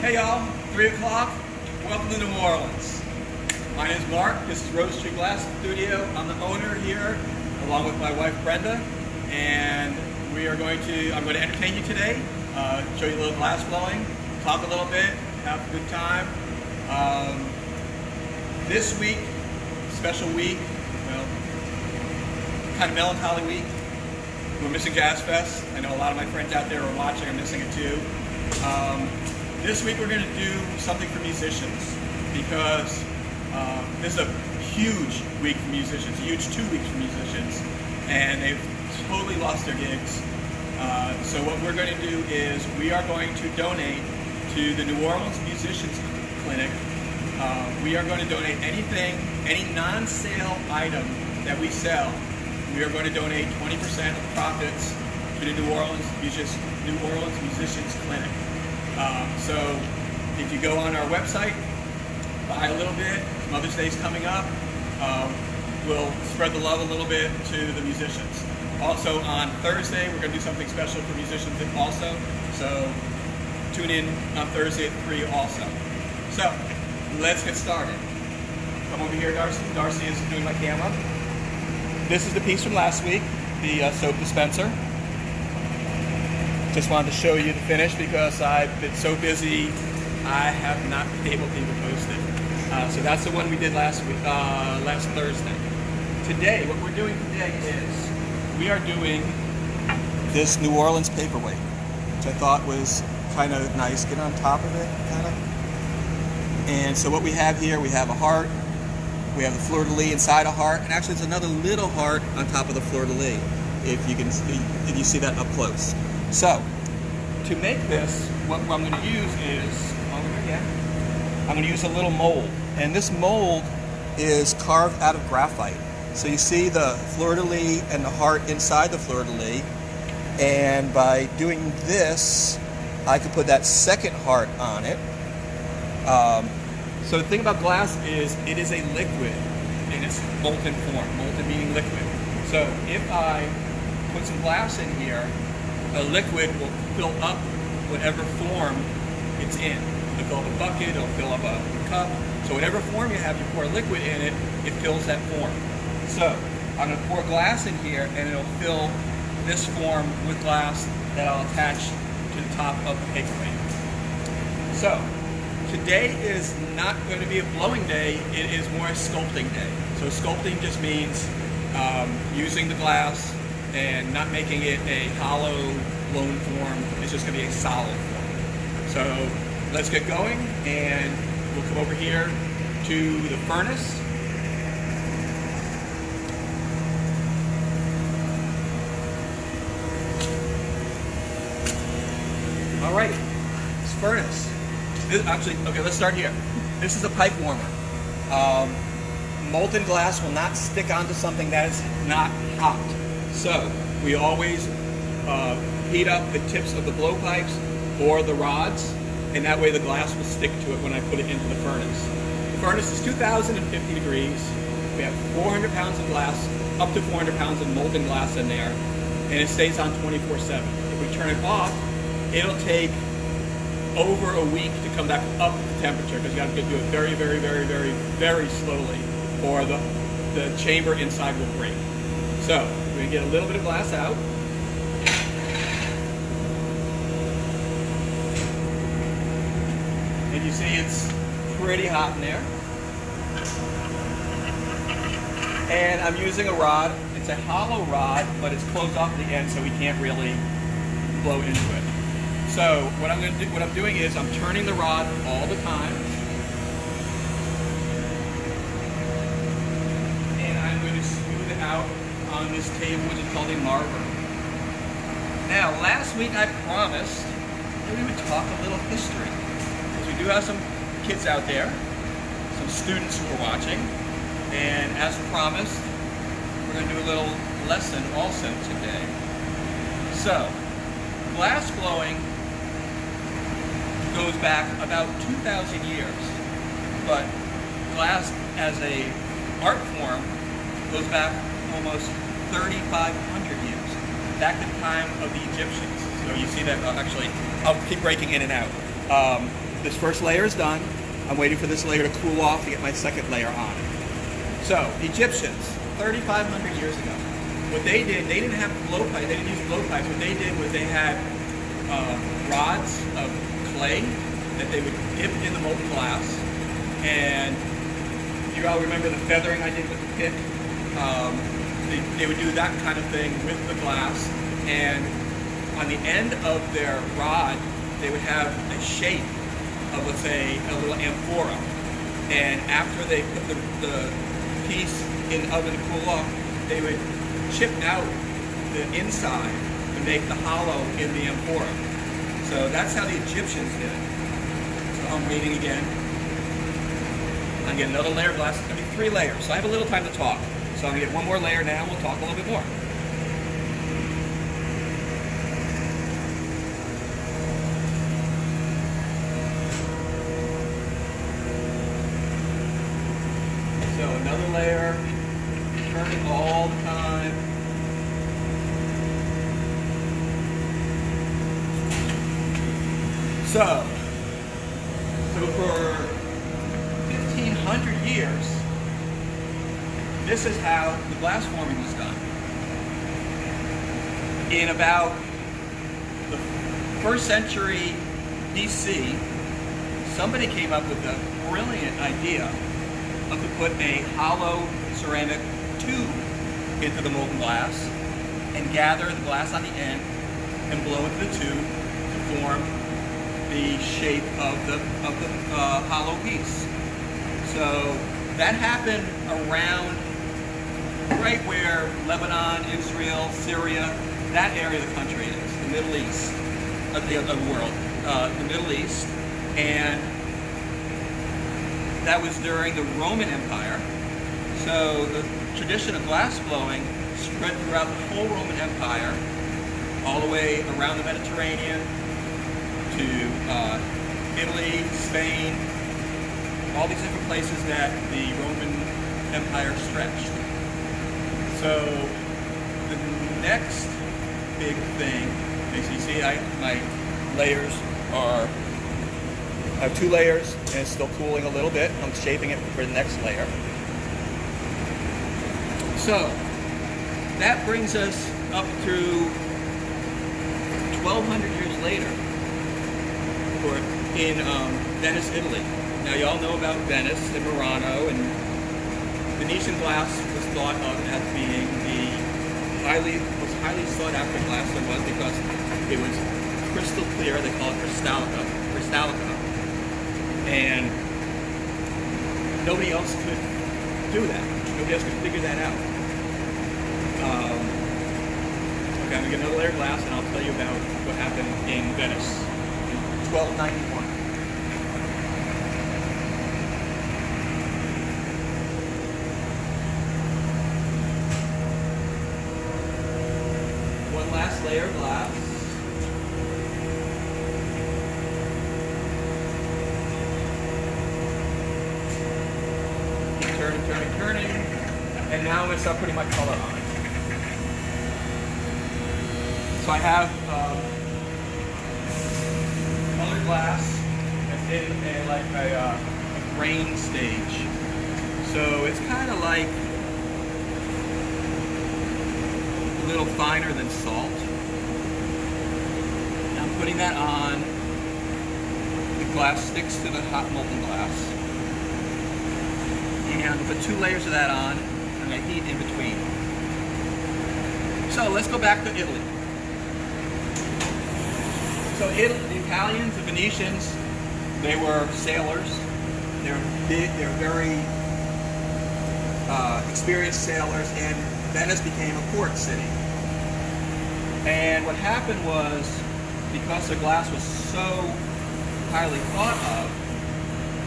Hey y'all, 3 o'clock, welcome to New Orleans. My name is Mark, this is Rosetree Glass Studio. I'm the owner here, along with my wife Brenda, and I'm going to entertain you today, show you a little glass blowing, talk a little bit, have a good time. This week, special week, well, kind of melancholy week. We're missing Jazz Fest. I know a lot of my friends out there are watching, are missing it too. This week we're going to do something for musicians because this is a huge week for musicians, a huge 2 weeks for musicians, and they've totally lost their gigs. So what we're going to do is we are going to donate to the New Orleans Musicians Clinic. We are going to donate anything, any non-sale item that we sell. We are going to donate 20% of the profits to the New Orleans Musicians Clinic. So if you go on our website, buy a little bit. Mother's Day's coming up. We'll spread the love a little bit to the musicians. Also on Thursday, we're going to do something special for musicians also. So tune in on Thursday at 3 also. So let's get started. Come over here, Darcy. Darcy is doing my camera. This is the piece from last week, the soap dispenser. Just wanted to show you the finish because I've been so busy I have not been able to even post it. So that's the one we did last Thursday. Today, what we're doing today is we are doing this New Orleans Paperweight, which I thought was kind of nice. Get on top of it, kind of. And so what we have here, we have a heart, we have the fleur-de-lis inside a heart, and actually there's another little heart on top of the fleur-de-lis, if you see that up close. So, to make this, what I'm going to use is, I'm going to use a little mold. And this mold is carved out of graphite. So you see the fleur-de-lis and the heart inside the fleur-de-lis. And by doing this, I could put that second heart on it. So the thing about glass is it is a liquid in its molten form. Molten meaning liquid. So if I put some glass in here, a liquid will fill up whatever form it's in. It'll fill up a bucket, it'll fill up a cup. So whatever form you have, you pour liquid in it, it fills that form. So I'm going to pour glass in here and it'll fill this form with glass that I'll attach to the top of the paperweight. So today is not going to be a blowing day, it is more a sculpting day. So sculpting just means using the glass and not making it a hollow, blown form. It's just going to be a solid form. So let's get going, and we'll come over here to the furnace. All right, this furnace. Okay, let's start here. This is a pipe warmer. Molten glass will not stick onto something that is not hot. So we always heat up the tips of the blowpipes or the rods, and that way the glass will stick to it when I put it into the furnace. The furnace is 2,050 degrees. We have 400 pounds of glass, up to 400 pounds of molten glass in there, and it stays on 24/7. If we turn it off, it'll take over a week to come back up to temperature because you have to do it very, very, very, very, very slowly, or the chamber inside will break. So we're going to get a little bit of glass out. And you see it's pretty hot in there. And I'm using a rod. It's a hollow rod, but it's closed off at the end so we can't really blow into it. So what I'm doing is I'm turning the rod all the time. And I'm going to smooth it out on this table, which is called a marver. Now, last week I promised that we would talk a little history. Because we do have some kids out there, some students who are watching, and as promised, we're going to do a little lesson also today. So, glass blowing goes back about 2,000 years, but glass as a art form goes back almost 3,500 years, back to the time of the Egyptians. So you see that, actually, I'll keep breaking in and out. this first layer is done. I'm waiting for this layer to cool off to get my second layer on. So, Egyptians, 3,500 years ago, what they did, they didn't have blowpipes, they didn't use blowpipes. What they did was they had rods of clay that they would dip in the molten glass. And you all remember the feathering I did with the pick? They would do that kind of thing with the glass. And on the end of their rod, they would have a shape of, let's say, a little amphora. And after they put the piece in the oven to cool off, they would chip out the inside to make the hollow in the amphora. So that's how the Egyptians did it. So I'm waiting again. I'm going to get another layer of glass. It's going to be 3 layers. So I have a little time to talk. So I'm going to get one more layer now and we'll talk a little bit more. So another layer, turning all the time. So for 1,500 years, this is how the glass forming was done. In about the 1st century BC, somebody came up with a brilliant idea of to put a hollow ceramic tube into the molten glass and gather the glass on the end and blow into the tube to form the shape of the hollow piece. So that happened around right where Lebanon, Israel, Syria, that area of the country is, the Middle East of the world, the Middle East, and that was during the Roman Empire. So the tradition of glass blowing spread throughout the whole Roman Empire, all the way around the Mediterranean to Italy, Spain, all these different places that the Roman Empire stretched. So the next big thing, as you see, my layers are, I have 2 layers and it's still cooling a little bit. I'm shaping it for the next layer. So that brings us up to 1,200 years later in Venice, Italy. Now you all know about Venice and Murano, and Venetian glass was thought of as being the most highly sought after glass there was because it was crystal clear. They call it crystallica, and nobody else could do that. Nobody else could figure that out. Okay, I'm gonna get another layer of glass, and I'll tell you about what happened in Venice in 1291. Last layer of glass. Keep turning, and now I'm going to start putting my color on it. So I have colored glass that's in a grain stage. So it's kind of like a little finer than salt. Now I'm putting that on. The glass sticks to the hot molten glass. And I'm going to put 2 layers of that on. I'm going to heat in between. So let's go back to Italy. So the Italians, the Venetians, they were sailors. They're big, they're very experienced sailors, and Venice became a port city. And what happened was, because the glass was so highly thought of,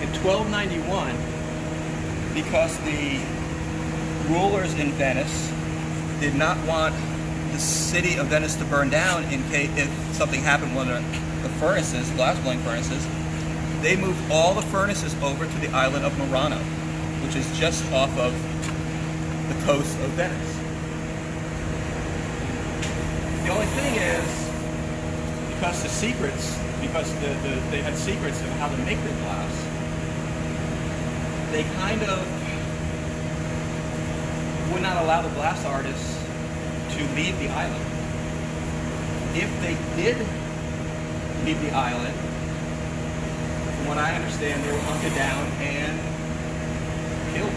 in 1291, because the rulers in Venice did not want the city of Venice to burn down in case if something happened with the furnaces, glass blowing furnaces, they moved all the furnaces over to the island of Murano, which is just off of the coast of Venice. The only thing is, because they had secrets of how to make their glass, they kind of would not allow the glass artists to leave the island. If they did leave the island, from what I understand, they were hunted down and killed.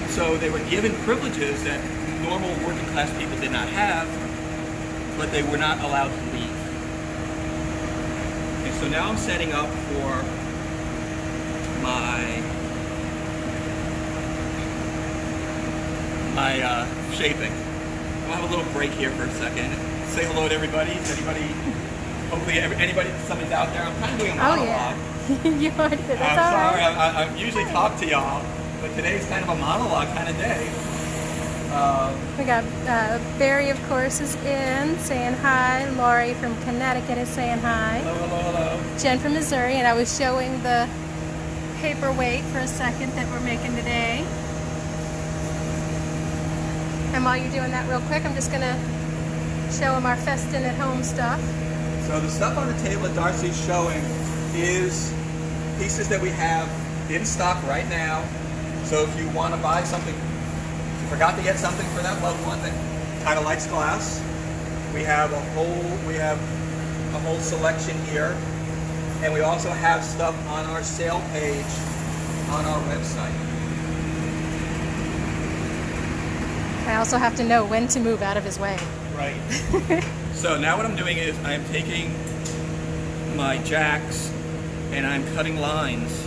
So they were given privileges that normal working class people did not have, but they were not allowed to leave. And so now I'm setting up for my shaping. I'll have a little break here for a second. Say hello to everybody. Is anybody, hopefully anybody, somebody's out there. I'm kind of doing a monologue. Oh, yeah. You are. That's I'm all sorry, right. I usually talk to y'all, but today's kind of a monologue kind of day. We got Barry, of course, is in, saying hi. Laurie from Connecticut is saying hi. Hello, hello, hello. Jen from Missouri, and I was showing the paperweight for a second that we're making today. And while you're doing that real quick, I'm just going to show them our Festin at Home stuff. So the stuff on the table that Darcy's showing is pieces that we have in stock right now. So if you want to buy something, if you forgot to get something for that loved one that kind of likes glass, we have a whole selection here, and we also have stuff on our sale page on our website. I also have to know when to move out of his way. Right. So now what I'm doing is I'm taking my jacks and I'm cutting lines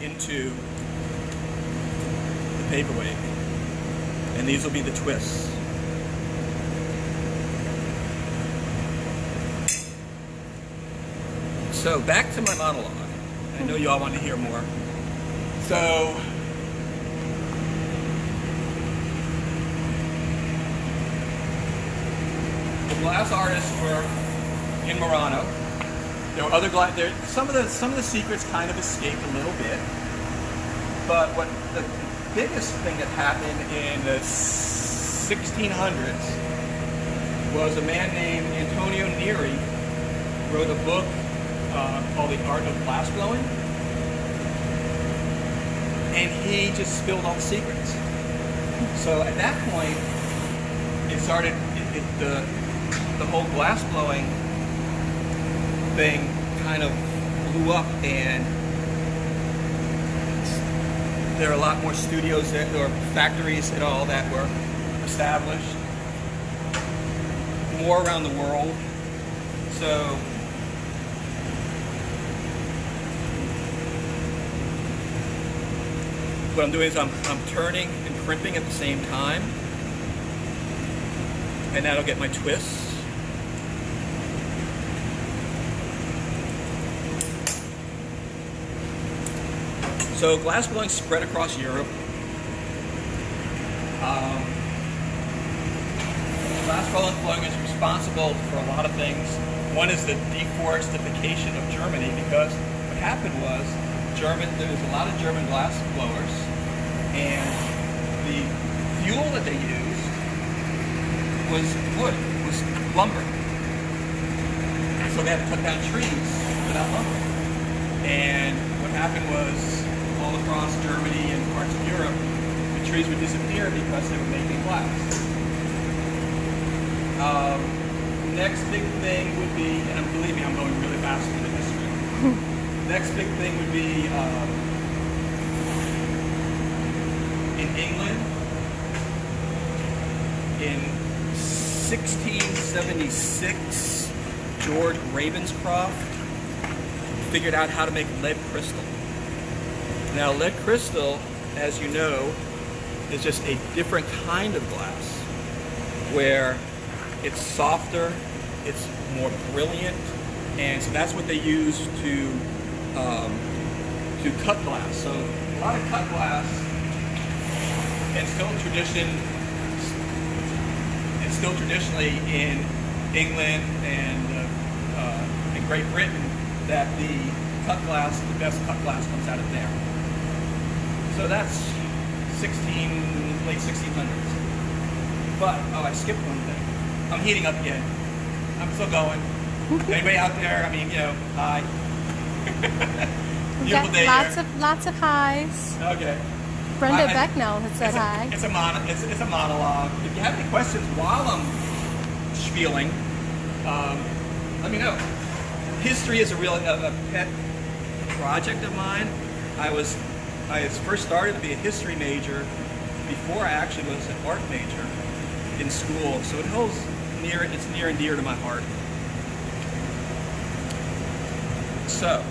into the paperweight, and these will be the twists. So back to my monologue. I know you all want to hear more. So the glass artists were in Murano. There were other glass. Some of the secrets kind of escaped a little bit, but what the biggest thing that happened in the 1600s was a man named Antonio Neri wrote a book called The Art of Glass Blowing, and he just spilled all the secrets. So at that point, it started. The whole glass blowing thing kind of blew up, and there are a lot more studios or factories and all that were established, more around the world. So what I'm doing is I'm turning and crimping at the same time, and that'll get my twists. So glass blowing spread across Europe. Glass blowing is responsible for a lot of things. One is the deforestification of Germany, because what happened was there was a lot of German glass blowers, and the fuel that they used was wood, was lumber. So they had to cut down trees for that lumber. And what happened was, all across Germany and parts of Europe, the trees would disappear because they were making glass. Next big thing would be, and believe me, I'm going really fast through the history. Next big thing would be in England in 1676, George Ravenscroft figured out how to make lead crystal. Now, lead crystal, as you know, is just a different kind of glass, where it's softer, it's more brilliant, and so that's what they use to cut glass. So a lot of cut glass, and still traditionally in England and in Great Britain, that the cut glass, the best cut glass, comes out of there. So that's late 1600s. But, I skipped one thing. I'm heating up again. I'm still going. Anybody out there? I mean, you know, hi. We've Beautiful got day lots of highs. here. Okay. Brenda Becknell has said hi. It's a monologue. If you have any questions while I'm spieling, let me know. History is a pet project of mine. I first started to be a history major before I actually was an art major in school, so it's near and dear to my heart. So,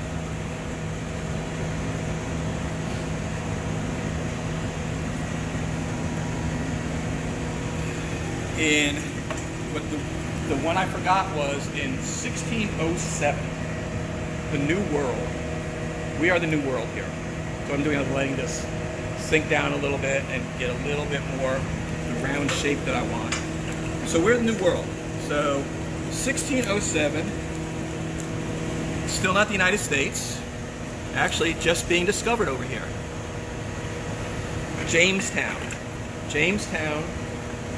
the one I forgot was in 1607, the New World. We are the New World here. So I'm letting this sink down a little bit and get a little bit more the round shape that I want. So we're the New World. So 1607, still not the United States, actually just being discovered over here. Jamestown. Jamestown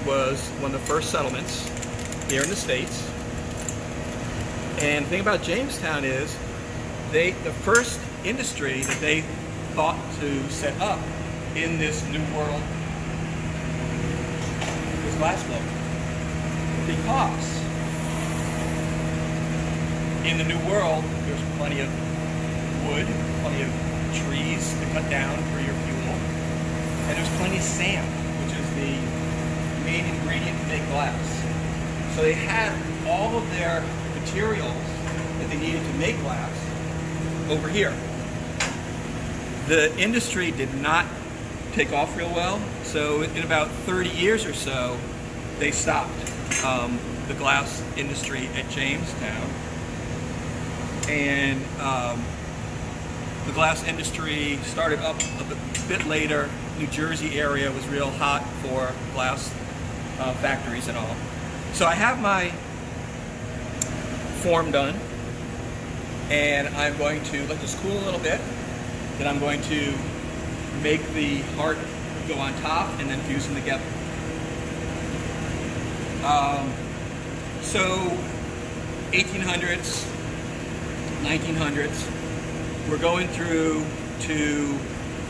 was one of the first settlements here in the States. And the thing about Jamestown is the first industry that they thought to set up in this New World was glass blowing. Because in the New World, there's plenty of wood, plenty of trees to cut down for your fuel, and there's plenty of sand, which is the main ingredient to make glass. So they had all of their materials that they needed to make glass over here. The industry did not take off real well, so in about 30 years or so, they stopped the glass industry at Jamestown. And the glass industry started up a bit later. New Jersey area was real hot for glass factories and all. So I have my form done, and I'm going to let this cool a little bit. Then I'm going to make the heart go on top and then fuse them together. So 1800s, 1900s, we're going through to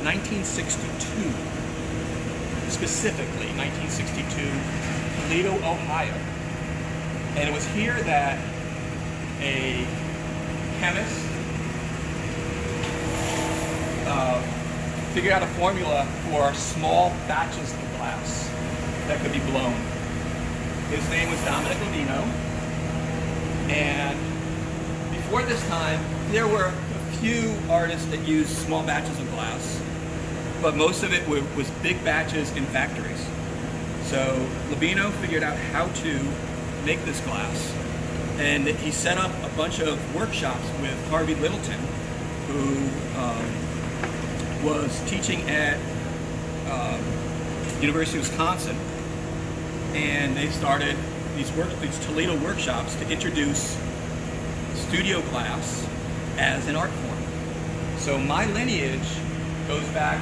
1962, specifically 1962, Toledo, Ohio. And it was here that a chemist figured out a formula for small batches of glass that could be blown. His name was Dominic Lavino, and before this time, there were a few artists that used small batches of glass, but most of it was big batches in factories. So Lavino figured out how to make this glass, and he set up a bunch of workshops with Harvey Littleton, who was teaching at University of Wisconsin, and they started these Toledo workshops to introduce studio glass as an art form. So my lineage goes back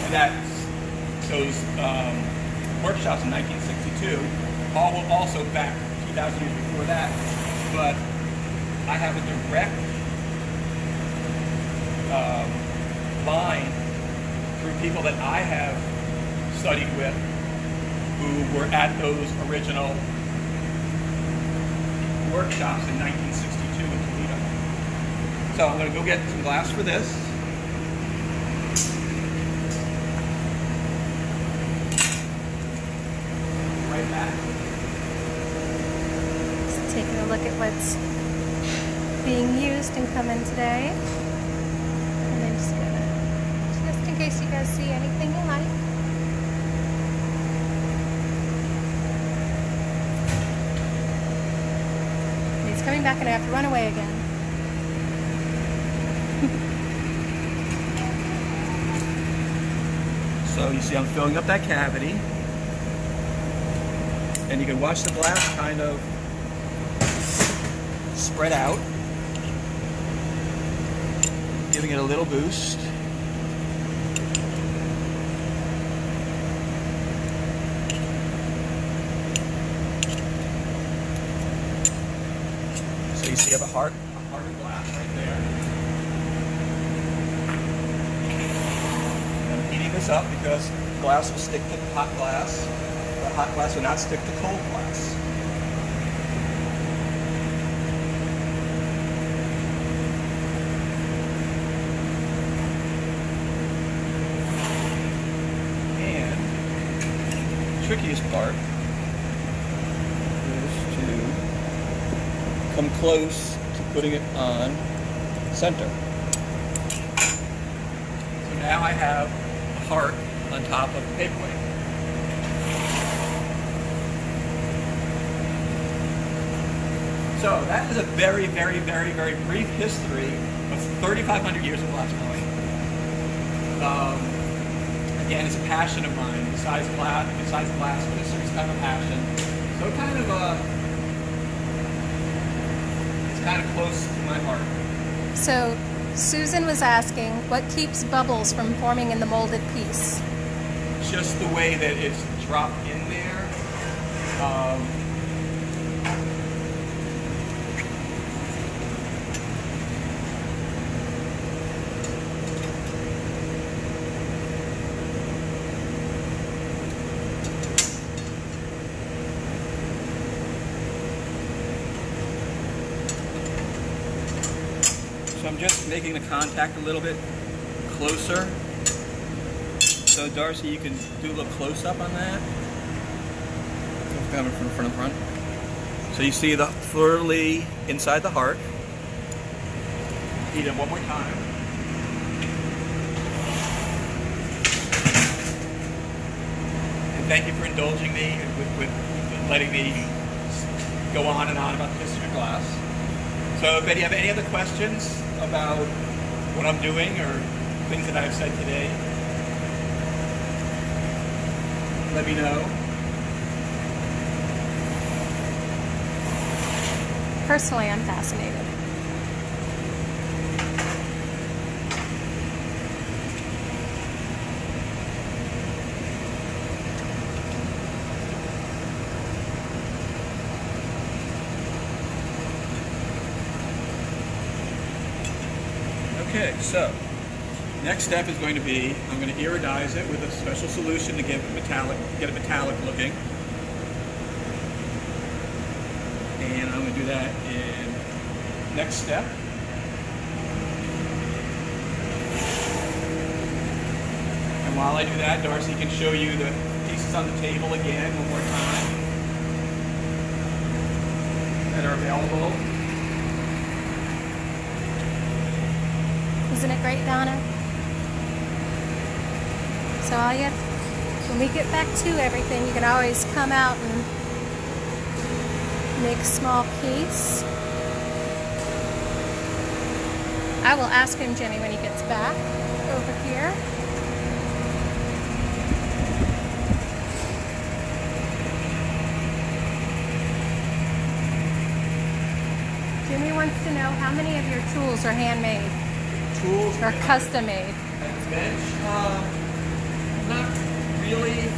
to those workshops in 1962, also back 2,000 years before that, but I have a direct line through people that I have studied with who were at those original workshops in 1962 in Toledo. So I'm going to go get some glass for this. Right back. Just taking a look at what's being used and coming today. And I'm just in case you guys see anything you like. And he's coming back and I have to run away again. So you see I'm filling up that cavity, and you can watch the glass kind of spread out, giving it a little boost. you see I have a heart of glass right there. And I'm heating this up because glass will stick to hot glass, but hot glass will not stick to cold glass. Trickiest part is to come close to putting it on center. So now I have a heart on top of the paperweight. So that is a very, very, very, very brief history of 3,500 years of glass blowing. Again, it's a passion of mine. Besides glass, history is kind of a passion. So it's kind of close to my heart. So Susan was asking, what keeps bubbles from forming in the molded piece? Just the way that it's dropped in there. So I'm just making the contact a little bit closer. So Darcy, you can do a little close-up on that. Coming from front of front. So you see the fleur-de-lis inside the heart. Heat it one more time. And thank you for indulging me with letting me go on and on about the history of glass. So if you have any other questions about what I'm doing or things that I've said today, let me know. Personally, I'm fascinated. Okay, so next step is going to be, I'm going to iridize it with a special solution to get it metallic looking. And I'm going to do that in next step. And while I do that, Darcy can show you the pieces on the table again one more time that are available. Isn't it great, Donna? So when we get back to everything, you can always come out and make a small piece. I will ask him, Jimmy, when he gets back over here. Jimmy wants to know how many of your tools are handmade or custom made. At the bench, not really.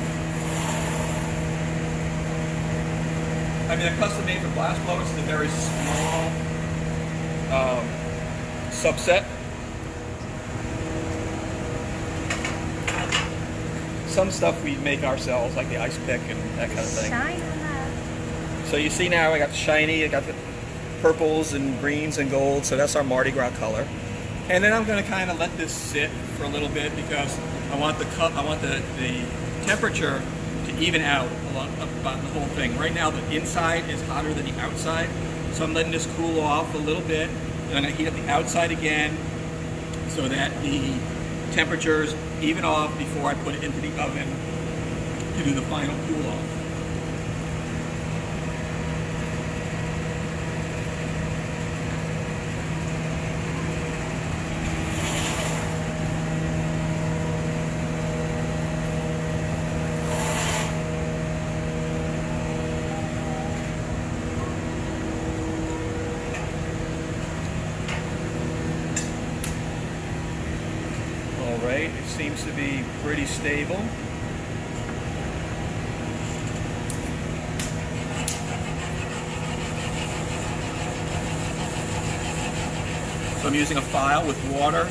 I mean, a custom made for glass blowers is a very small subset. Some stuff we make ourselves, like the ice pick and that kind of thing. Shine on that. So you see now I got the shiny, I got the purples and greens and gold, so that's our Mardi Gras color. And then I'm going to kind of let this sit for a little bit because I want the temperature to even out about the whole thing. Right now the inside is hotter than the outside, so I'm letting this cool off a little bit. And I'm going to heat up the outside again so that the temperatures even off before I put it into the oven to do the final cool off. Alright, it seems to be pretty stable. So I'm using a file with water,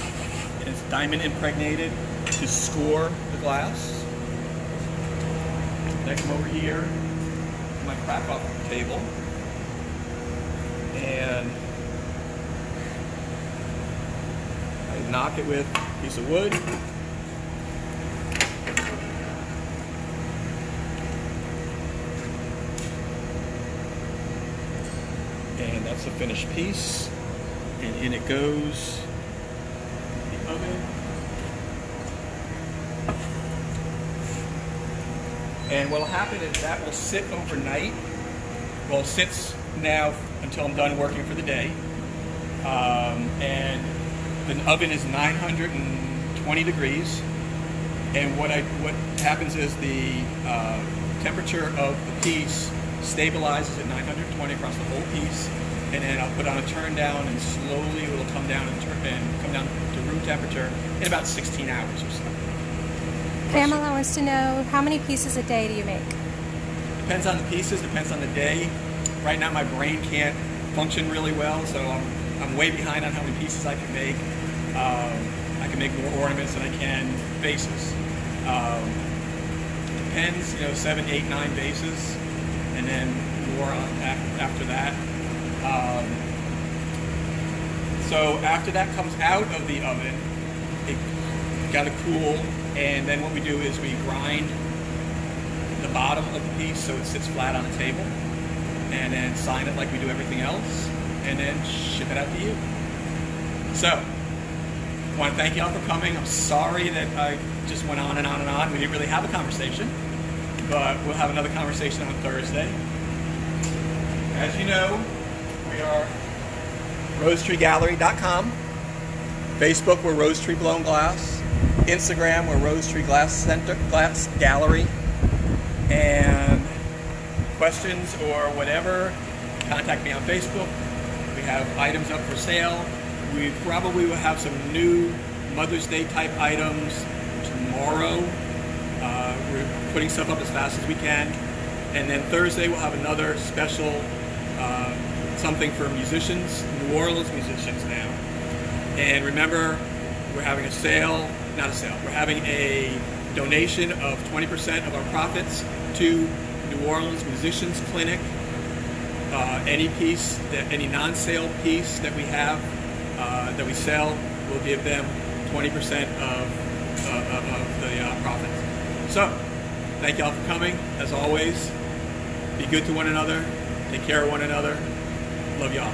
and it's diamond impregnated to score the glass. Then I come over here to my crack off table, and I knock it with a piece of wood. And that's the finished piece, and in it goes the oven. And what will happen is that will sit overnight. Well, it sits now until I'm done working for the day. And the oven is 920 degrees. And what happens is the temperature of the piece stabilizes at 920 across the whole piece, and then I'll put on a turn down, and slowly it will come down and come down to room temperature in about 16 hours or so. Pamela wants to know, how many pieces a day do you make? Depends on the pieces, depends on the day. Right now my brain can't function really well, so I'm way behind on how many pieces I can make. I can make more ornaments than I can vases. Depends, 7, 8, 9 vases, and then more on after that. So after that comes out of the oven, it got to cool, and then what we do is we grind the bottom of the piece so it sits flat on the table, and then sign it like we do everything else, and then ship it out to you. So, I want to thank you all for coming. I'm sorry that I just went on and on and on. We didn't really have a conversation, but we'll have another conversation on Thursday. As you know, we are rosetreegallery.com. Facebook, we're Rosetree Blown Glass. Instagram, we're Rosetree Glass Gallery. And questions or whatever, contact me on Facebook. We have items up for sale. We probably will have some new Mother's Day type items tomorrow. We're putting stuff up as fast as we can. And then Thursday we'll have another special something for musicians, New Orleans musicians now. And remember, we're having a sale, not a sale, we're having a donation of 20% of our profits to New Orleans Musicians Clinic. Any non-sale piece that we have, that we sell, we'll give them 20% of the profits. So, thank y'all for coming. As always, be good to one another, take care of one another. Love y'all.